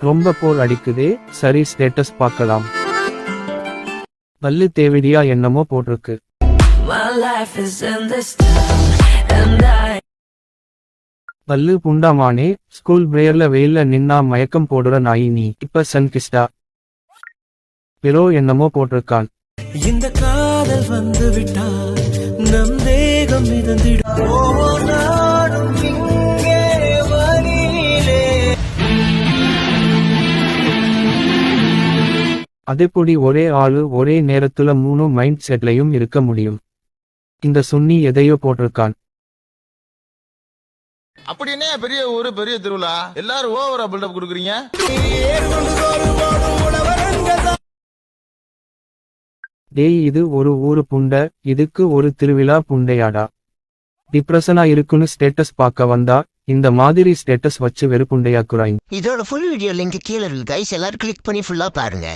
ரொம்ப போர் அடிக்குதே, சரி ஸ்டேட்டஸ் பார்க்கலாம். பல்லு தேவிடியா என்னமோ போட்டிருக்கு. பல்லு புண்டாமானே, ஸ்கூல் பிரேயர்ல வெயில்ல நின்னா மயக்கம் போடுற நாயி நீ, இப்ப சன் கிஸ்டா. பிறோ என்னமோ போட்டிருக்கான். இந்த காதல் வந்து விட்டால் நம் தேகம் மிதந்திடும். அதெப்படி ஒரே ஆளு ஒரே நேரத்துல 3 மைண்ட் செட்லையும் இருக்க முடியும்? இந்த சுன்னி எதையோ போட்டிருக்கான். அப்படி என்ன பெரிய ஊரு பெரிய திருவிழா எல்லாரும் ஓவரா பில்டப் கொடுக்குறீங்க? டேய், இது ஒரு ஊரு புண்டை, இதுக்கு ஒரு திருவிழா புண்டையாடா? டிப்ரெஷனா இருக்குன்னு ஸ்டேட்டஸ் பார்க்க வந்தா இந்த மாதிரி ஸ்டேட்டஸ் வச்சு வெறுப்புண்டையாக்குறாங்க. இதோட ஃபுல் வீடியோ லிங்க் கீழே இருக்கு கைஸ், எல்லாரும் கிளிக் பண்ணி ஃபுல்லா பாருங்க.